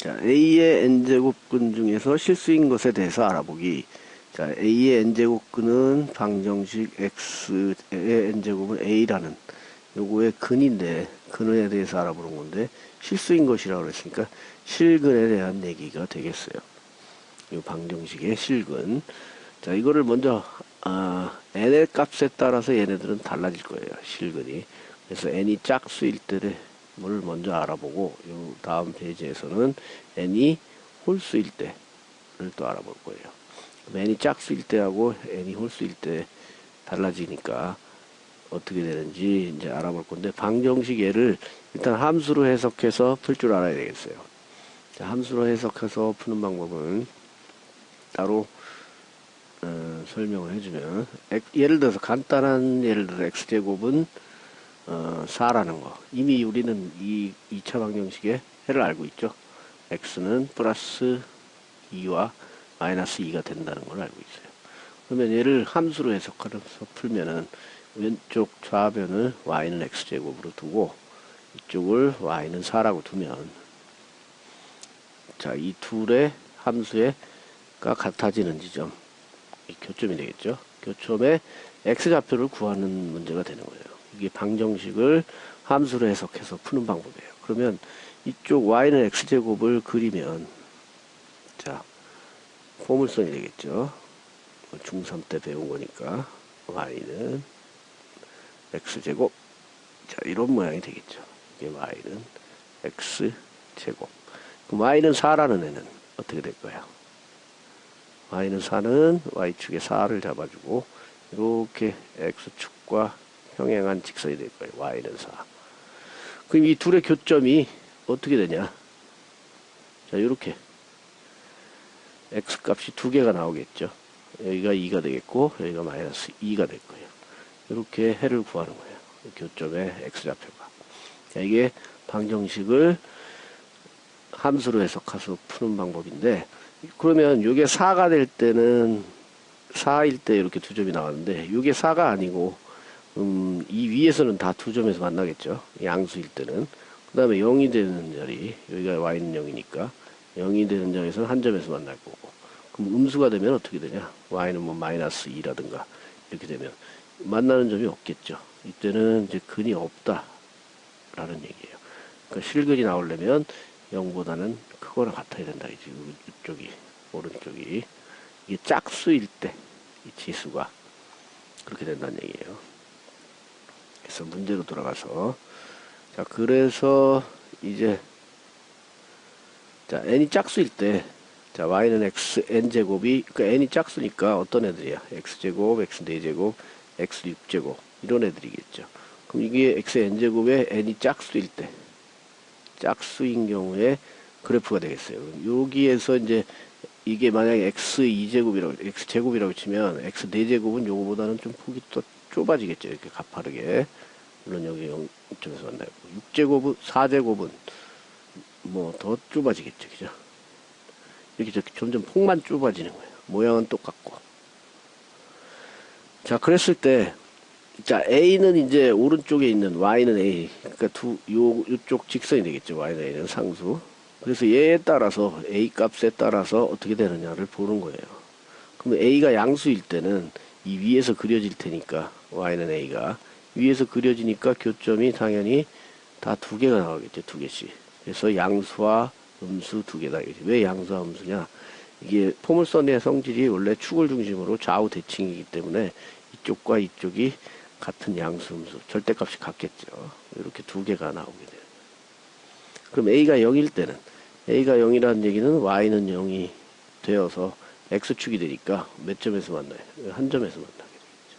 자, A의 n제곱근 중에서 실수인 것에 대해서 알아보기. 자, A의 n제곱근은 방정식 X의 n제곱은 A라는 요거의 근인데, 근에 대해서 알아보는 건데, 실수인 것이라고 그랬으니까 실근에 대한 얘기가 되겠어요. 요 방정식의 실근. 자, 이거를 먼저, n의 값에 따라서 얘네들은 달라질 거예요. 실근이. 그래서 n이 짝수일 때를 먼저 알아보고, 요 다음 페이지에서는 n이 홀수일 때를 또 알아볼 거예요. n이 짝수일 때하고 n이 홀수일 때 달라지니까 어떻게 되는지 이제 알아볼 건데, 방정식 얘를 일단 함수로 해석해서 풀 줄 알아야 되겠어요. 자, 함수로 해석해서 푸는 방법은 따로 설명을 해주면, 예를 들어서 간단한 예를 들어 x제곱은 4라는 거. 이미 우리는 이 2차 방정식의 해를 알고 있죠. x는 플러스 2와 마이너스 2가 된다는 걸 알고 있어요. 그러면 얘를 함수로 해석해서 풀면은 왼쪽 좌변을 y는 x제곱으로 두고 이쪽을 y는 4라고 두면, 자, 이 둘의 함수가 같아지는 지점, 이 교점이 되겠죠. 교점의 x좌표를 구하는 문제가 되는 거예요. 이게 방정식을 함수로 해석해서 푸는 방법이에요. 그러면 이쪽 y는 x제곱을 그리면, 자, 포물선이 되겠죠. 중3 때 배운 거니까 y는 x제곱, 자, 이런 모양이 되겠죠. 이게 y는 x제곱. 그럼 y는 4라는 애는 어떻게 될 거야? y는 4는 y축에 4를 잡아주고 이렇게 x축과 평행한 직선이 될 거예요. y는 4. 그럼 이 둘의 교점이 어떻게 되냐? 자, 이렇게 x값이 두 개가 나오겠죠. 여기가 2가 되겠고 여기가 마이너스 2가 될 거예요. 이렇게 해를 구하는 거예요. 교점의 x좌표가. 자, 이게 방정식을 함수로 해석해서 푸는 방법인데, 그러면 이게 4가 될 때는 4일 때 이렇게 두 점이 나왔는데, 이게 4가 아니고 이 위에서는 다 두 점에서 만나겠죠. 양수일 때는. 그 다음에 0이 되는 자리, 여기가 y는 0이니까 0이 되는 점에서는 한 점에서 만날 거고, 그럼 음수가 되면 어떻게 되냐? y는 뭐 마이너스 2라든가 이렇게 되면 만나는 점이 없겠죠. 이때는 이제 근이 없다라는 얘기예요. 그러니까 실근이 나오려면 0보다는 크거나 같아야 된다. 이쪽이, 오른쪽이. 이게 짝수일 때, 이 지수가 그렇게 된다는 얘기예요. 그래서 문제로 돌아가서, 자, 그래서 이제, 자, n이 짝수일 때, 자, y는 x, n제곱이, 그러니까 n이 짝수니까 어떤 애들이야? x제곱, x4제곱, x6제곱, 이런 애들이겠죠. 그럼 이게 x n제곱에 n이 짝수일 때, 짝수인 경우에 그래프가 되겠어요. 여기에서 이제 이게 만약에 x제곱이라고 치면 x4제곱은 요거보다는 좀 폭이 더 좁아지겠죠. 이렇게 가파르게. 물론 여기 0점에서 만나고 6제곱은 4제곱은 뭐 더 좁아지겠죠. 그죠? 이렇게 점점 폭만 좁아지는 거예요. 모양은 똑같고. 자, 그랬을 때, 자, A는 이제 오른쪽에 있는 Y는 A. 그러니까 요쪽 직선이 되겠죠. Y는 A는 상수. 그래서 얘에 따라서, A 값에 따라서 어떻게 되느냐를 보는 거예요. 그럼 A가 양수일 때는 이 위에서 그려질 테니까, Y는 A가. 위에서 그려지니까 교점이 당연히 다 두 개가 나오겠죠. 두 개씩. 그래서 양수와 음수 두 개다. 왜 양수와 음수냐? 이게 포물선의 성질이 원래 축을 중심으로 좌우 대칭이기 때문에 이쪽과 이쪽이 같은 양수, 음수, 절대값이 같겠죠. 이렇게 두 개가 나오게 돼요. 그럼 A가 0일 때는, A가 0이라는 얘기는 Y는 0이 되어서 X축이 되니까 몇 점에서 만나요? 한 점에서 만나게 되겠죠.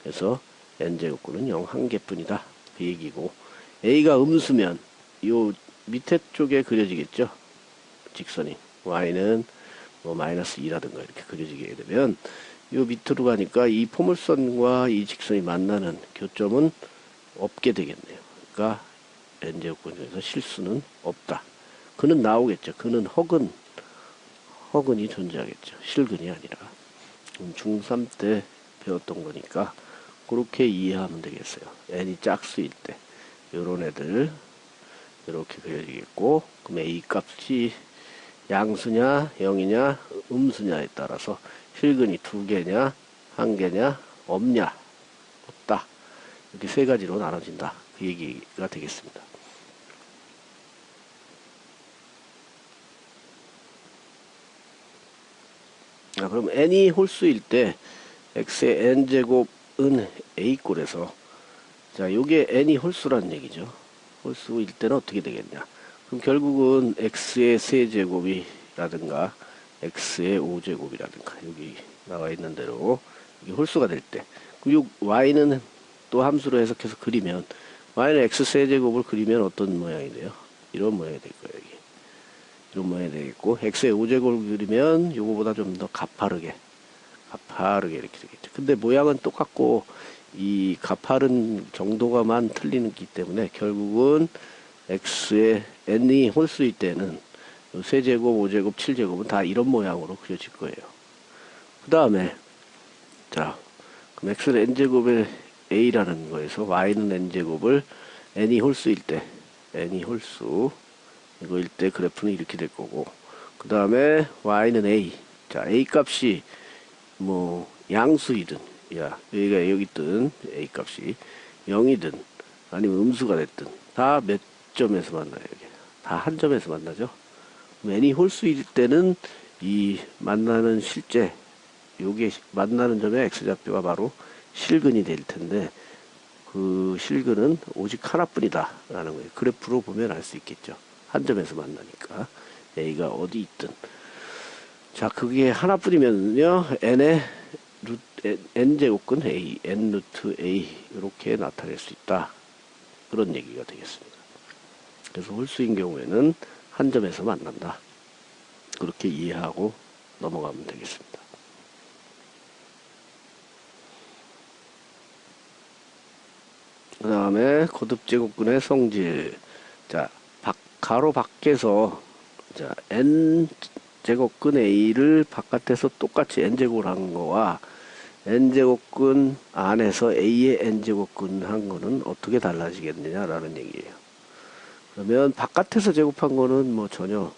그래서 N제곱근은 0 한 개뿐이다. 그 얘기고, A가 음수면 요 밑에 쪽에 그려지겠죠. 직선이. Y는 뭐 마이너스 2라든가 이렇게 그려지게 되면 요 밑으로 가니까 이 포물선과 이 직선이 만나는 교점은 없게 되겠네요. 그러니까 n제곱근 중에서 실수는 없다. 그는 나오겠죠. 그는 허근이 존재하겠죠. 실근이 아니라. 중3 때 배웠던 거니까 그렇게 이해하면 되겠어요. n이 짝수일 때 요런 애들 이렇게 그려지겠고, 그럼 a 값이 양수냐, 영이냐, 음수냐에 따라서 실근이 2개냐, 1개냐, 없냐, 없다. 이렇게 3가지로 나눠진다. 그 얘기가 되겠습니다. 자, 그럼 n이 홀수일 때 x의 n제곱은 a꼴에서, 자, 요게 n이 홀수라는 얘기죠. 홀수일 때는 어떻게 되겠냐. 그럼 결국은 x의 세제곱이라든가 x의 5제곱이라든가 여기 나와 있는 대로 이게 홀수가 될 때, 그 y는 또 함수로 해석해서 그리면 y는 x 세제곱을 그리면 어떤 모양이 돼요? 이런 모양이 될 거예요. 이게 이런 모양이 되겠고, x의 5제곱을 그리면 요거보다 좀 더 가파르게 이렇게 되겠죠. 근데 모양은 똑같고 이 가파른 정도가만 틀리기 때문에 결국은 x의 n이 홀수일 때는 세제곱, 5제곱, 7제곱은 다 이런 모양으로 그려질 거예요. 그 다음에 자, 그럼 x는 n제곱의 a라는 거에서 y는 n제곱을 n이 홀수일 때, n이 홀수 이거일 때 그래프는 이렇게 될 거고, 그 다음에 y는 a. 자, a 값이 뭐 양수이든, 야, 여기가 여기 있든 a 값이 0이든 아니면 음수가 됐든 다 몇 점에서 만나요? 여기 다 한 점에서 만나죠. n이 홀수일 때는 이 만나는 실제 요게 만나는 점의 x좌표가 바로 실근이 될 텐데, 그 실근은 오직 하나뿐이다 라는 거예요. 그래프로 보면 알 수 있겠죠. 한 점에서 만나니까 a가 어디 있든. 자, 그게 하나뿐이면요 n의 n제곱근 a, n 루트 a 이렇게 나타낼 수 있다, 그런 얘기가 되겠습니다. 그래서 홀수인 경우에는 한 점에서 만난다, 그렇게 이해하고 넘어가면 되겠습니다. 그 다음에 거듭제곱근의 성질. 자, 가로 밖에서, 자, n제곱근 a를 바깥에서 똑같이 n제곱을 한 거와 n제곱근 안에서 a의 n제곱근 한 거는 어떻게 달라지겠느냐라는 얘기예요. 그러면 바깥에서 제곱한 거는 뭐 전혀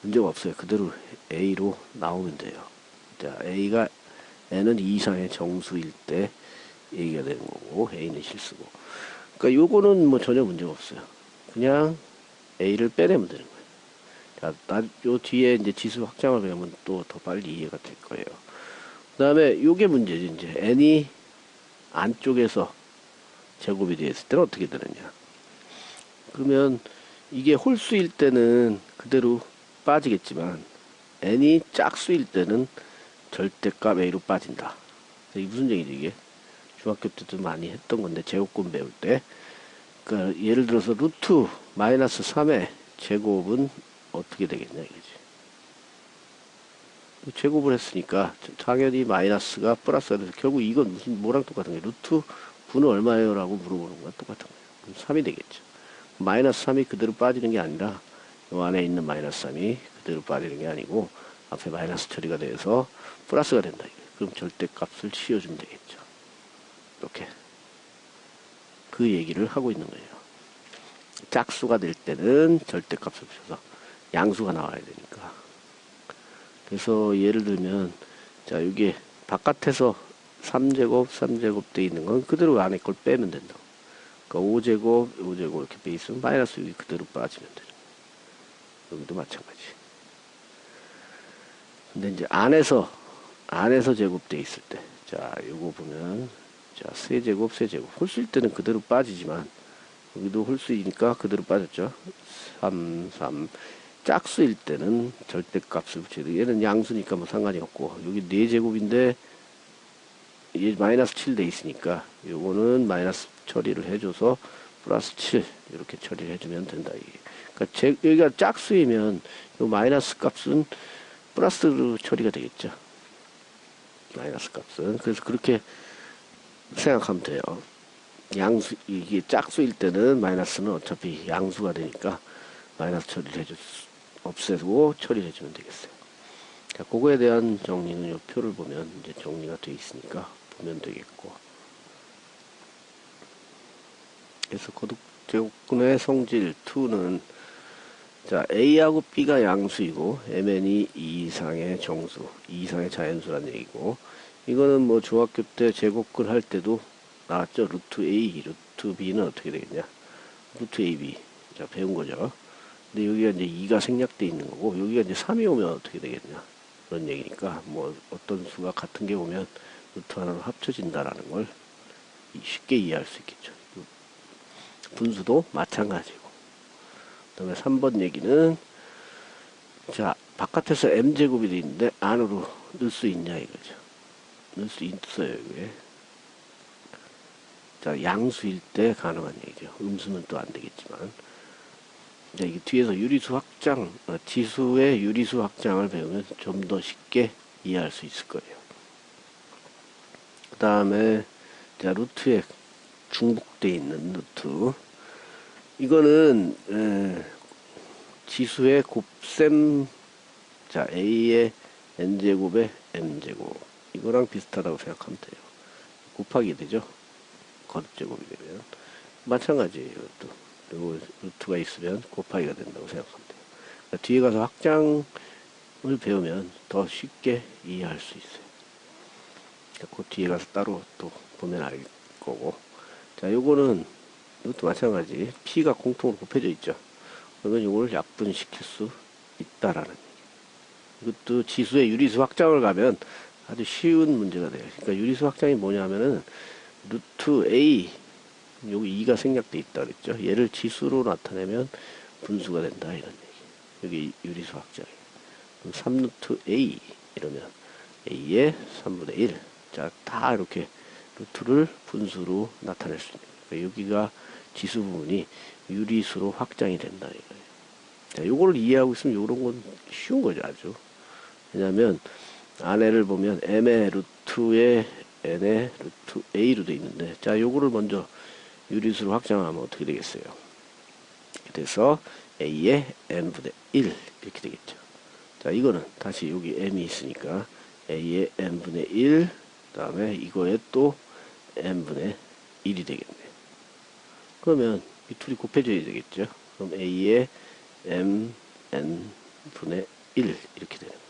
문제가 없어요. 그대로 a로 나오면 돼요. 자, a가 n은 2 이상의 정수일 때 얘기가 되는 거고, a는 실수고. 그러니까 요거는 뭐 전혀 문제가 없어요. 그냥 a를 빼내면 되는 거예요. 자, 요 뒤에 이제 지수 확장을 배우면 또 더 빨리 이해가 될 거예요. 그 다음에 요게 문제지. 이제 n이 안쪽에서 제곱이 되었을 때는 어떻게 되느냐. 그러면 이게 홀수일 때는 그대로 빠지겠지만 n이 짝수일 때는 절대값 a로 빠진다. 이게 무슨 얘기지 이게? 중학교 때도 많이 했던 건데, 제곱근 배울 때. 그러니까 예를 들어서 루트 마이너스 3의 제곱은 어떻게 되겠냐 이거지. 제곱을 했으니까 당연히 마이너스가 플러스가 돼서 결국 이건 무슨 뭐랑 똑같은 거예요? 루트 9는 얼마예요? 라고 물어보는 거랑 똑같은 거예요. 그럼 3이 되겠죠. 마이너스 3이 그대로 빠지는 게 아니라 이 안에 있는 마이너스 3이 그대로 빠지는 게 아니고 앞에 마이너스 처리가 돼서 플러스가 된다 이거예요. 그럼 절대값을 씌워주면 되겠죠. 이렇게 그 얘기를 하고 있는 거예요. 짝수가 될 때는 절대값을 써서 양수가 나와야 되니까. 그래서 예를 들면, 자, 이게 바깥에서 3제곱 돼 있는 건 그대로 안에 걸 빼면 된다. 그러니까 5제곱 이렇게 돼 있으면 마이너스 6이 그대로 빠지면 되는 거예요. 여기도 마찬가지. 근데 이제 안에서 제곱돼 있을 때, 자, 요거 보면, 자, 세제곱 홀수일 때는 그대로 빠지지만 여기도 홀수이니까 그대로 빠졌죠. 3 짝수일 때는 절대값을 붙여야 돼. 얘는 양수니까 뭐 상관이 없고, 여기 4제곱인데 얘 마이너스 7 돼 있으니까 요거는 마이너스 처리를 해줘서 플러스 7 이렇게 처리를 해주면 된다 이게. 그러니까 여기가 짝수이면 요 마이너스 값은 플러스로 처리가 되겠죠. 마이너스 값은. 그래서 그렇게 생각하면 돼요. 양수, 이게 짝수일 때는 마이너스는 어차피 양수가 되니까 마이너스 처리를 없애고 처리를 해주면 되겠어요. 자, 그거에 대한 정리는 이 표를 보면 이제 정리가 되어 있으니까 보면 되겠고. 그래서 거듭제곱근의 성질 2는 자, A하고 B가 양수이고 MN이 2 이상의 정수, 2 이상의 자연수란 얘기고, 이거는 뭐 중학교 때 제곱근 할 때도 나왔죠. 루트 A, 루트 B는 어떻게 되겠냐? 루트 AB. 자, 배운 거죠. 근데 여기가 이제 2가 생략돼 있는 거고, 여기가 이제 3이 오면 어떻게 되겠냐? 그런 얘기니까, 뭐 어떤 수가 같은 게 오면 루트 하나로 합쳐진다라는 걸 쉽게 이해할 수 있겠죠. 분수도 마찬가지고. 그 다음에 3번 얘기는, 자, 바깥에서 m제곱이 돼 있는데 안으로 넣을 수 있냐 이거죠. 넣을 수 있어요, 이게. 자, 양수일 때 가능한 얘기죠. 음수는 또 안 되겠지만. 자, 이게 뒤에서 유리수 확장, 지수의 유리수 확장을 배우면 좀 더 쉽게 이해할 수 있을 거예요. 그 다음에, 자, 루트에 중복되어 있는 루트. 이거는, 지수의 곱셈, 자, A의 N제곱의 M제곱. 이거랑 비슷하다고 생각하면 돼요. 곱하기 되죠. 거듭제곱이 되면. 마찬가지예요, 또. 요 루트가 있으면 곱하기가 된다고 생각하면 돼요. 그러니까 뒤에 가서 확장을 배우면 더 쉽게 이해할 수 있어요. 그러니까 그 뒤에 가서 따로 또 보면 알 거고. 자, 요거는 이것도 마찬가지. P가 공통으로 곱해져 있죠. 그러면 요거를 약분시킬 수 있다라는 얘기. 이것도 지수의 유리수 확장을 가면 아주 쉬운 문제가 돼요. 그러니까 유리수 확장이 뭐냐면은 루트 A, 여기 2가 생략돼 있다 그랬죠. 얘를 지수로 나타내면 분수가 된다 이런 얘기. 여기 유리수 확장이. 그럼 3루트 A 이러면 A의 3분의 1. 자, 다 이렇게 루트를 분수로 나타낼 수 있는 거예요. 그러니까 여기가 지수 부분이 유리수로 확장이 된다 이거예요. 자, 요거를 이해하고 있으면 요런 건 쉬운 거죠, 아주. 왜냐면 안에를 보면 m의 루트에 n의 루트 a로 돼 있는데, 자, 요거를 먼저 유리수로 확장하면 어떻게 되겠어요? 이렇게 돼서 a의 n분의 1 이렇게 되겠죠. 자, 이거는 다시 여기 m이 있으니까 a의 n분의 1, 그 다음에 이거에 또 n분의 1이 되겠네요. 그러면 이 둘이 곱해져야 되겠죠. 그럼 a의 m n분의 1 이렇게 되는 거예요.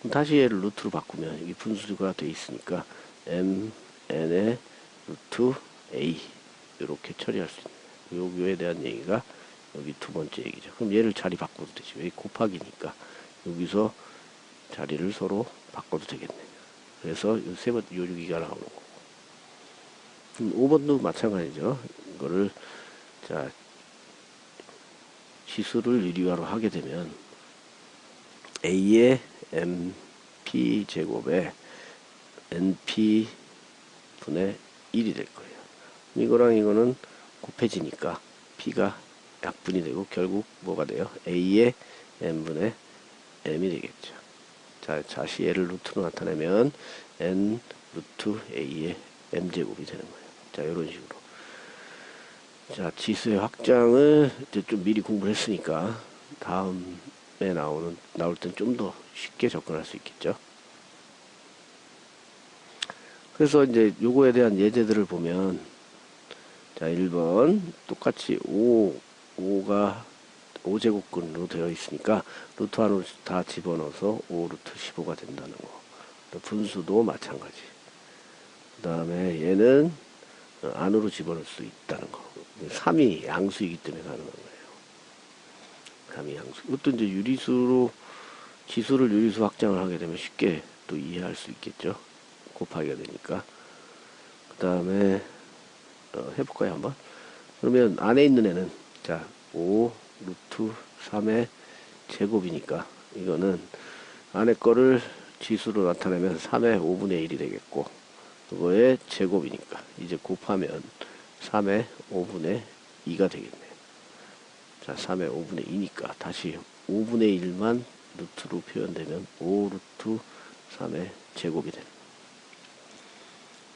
그럼 다시 얘를 루트로 바꾸면 여기 분수가 돼 있으니까 m n의 루트 a 이렇게 처리할 수 있는 거예요. 요에 대한 얘기가 여기 두 번째 얘기죠. 그럼 얘를 자리 바꿔도 되지. 왜 곱하기니까 여기서 자리를 서로 바꿔도 되겠네요. 그래서 세 번째 요기가 나오는 거고. 5번도 마찬가지죠. 이거를 자, 지수를 유리화로 하게 되면 a의 mp 제곱에 np 분의 1이 될 거예요. 이거랑 이거는 곱해지니까 p가 약분이 되고 결국 뭐가 돼요? a의 n분의 m이 되겠죠. 자, 다시 얘를 루트로 나타내면 n 루트 a의 m제곱이 되는 거예요. 자, 이런 식으로. 자, 지수의 확장을 이제 좀 미리 공부를 했으니까 다음에 나올 땐 좀 더 쉽게 접근할 수 있겠죠. 그래서 이제 요거에 대한 예제들을 보면, 자, 1번 똑같이 5가 5제곱근으로 되어 있으니까 루트 안으로 다 집어넣어서 5 루트 15가 된다는 거. 또 분수도 마찬가지. 그 다음에 얘는 안으로 집어넣을 수 있다는 거. 3이 양수이기 때문에 가능한 거예요. 3이 양수. 이것도 이제 지수를 유리수 확장을 하게 되면 쉽게 또 이해할 수 있겠죠. 곱하기가 되니까. 그 다음에 해볼까요, 한번? 그러면 안에 있는 애는, 자, 5 루트 3의 제곱이니까 이거는 안에 거를 지수로 나타내면 3의 5분의 1이 되겠고, 그거의 제곱이니까 이제 곱하면 3의 5분의 2가 되겠네요. 자, 3의 5분의 2니까 다시 5분의 1만 루트로 표현되면 5 루트 3의 제곱이 되는 거예요.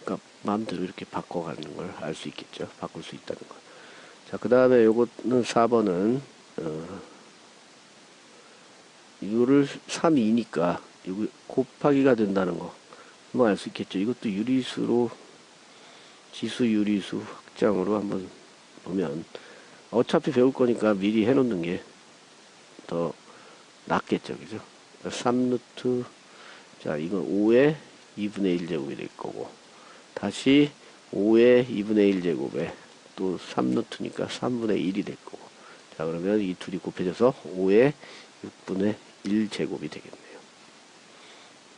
그러니까 마음대로 이렇게 바꿔가는 걸 알 수 있겠죠. 바꿀 수 있다는 거. 자, 그 다음에 요거는 4번은 이거를 3이니까 이거 곱하기가 된다는 거 뭐 알 수 있겠죠. 이것도 유리수로 지수 유리수 확장으로 한번 보면 어차피 배울 거니까 미리 해놓는 게 더 낫겠죠. 그죠? 3루트, 자, 이건 5의 2분의 1제곱이 될 거고, 다시 5의 2분의 1제곱에 또 3루트니까 3분의 1이 될 거고, 자, 그러면 이 둘이 곱해져서 5의 6분의 1제곱이 되겠네요.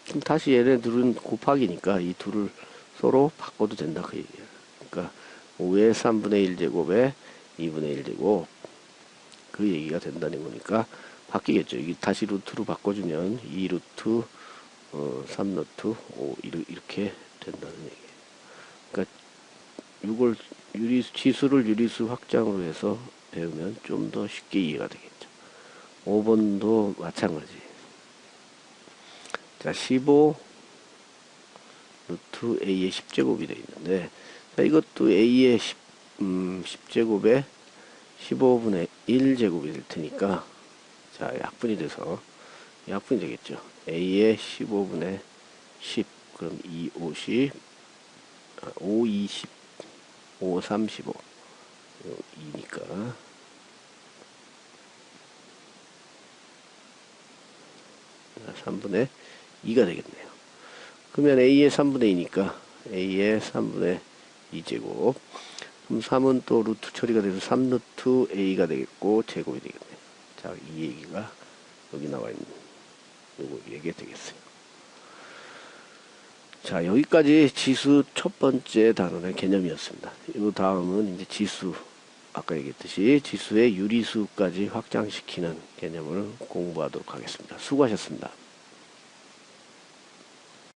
그럼 다시 얘네들은 곱하기니까 이 둘을 서로 바꿔도 된다. 그 얘기예요. 그러니까 5의 3분의 1제곱에 2분의 1제곱, 그 얘기가 된다는 거니까 바뀌겠죠. 이게 다시 루트로 바꿔주면 2루트 3루트 5 이렇게 된다는 얘기예요. 그러니까 이걸 지수를 유리수 확장으로 해서 배우면 좀 더 쉽게 이해가 되겠죠. 5번도 마찬가지. 자, 15 루트 a의 10제곱이 되어 있는데, 자, 이것도 a의 10제곱에 15분의 1제곱이 될 테니까, 자, 약분이 돼서 약분이 되겠죠. a의 15분의 10, 그럼 2, 50, 5, 20, 5, 35, 2니까 3분의 2가 되겠네요. 그러면 a의 3분의 2니까 a의 3분의 2제곱, 그럼 3은 또 루트 처리가 돼서 3루트 a가 되겠고 제곱이 되겠네요. 자, 이 얘기가 여기 나와 있는 요거 얘기가 되겠어요. 자, 여기까지 지수 첫 번째 단원의 개념이었습니다. 이 다음은 이제 지수, 아까 얘기했듯이 지수의 유리수까지 확장시키는 개념을 공부하도록 하겠습니다. 수고하셨습니다.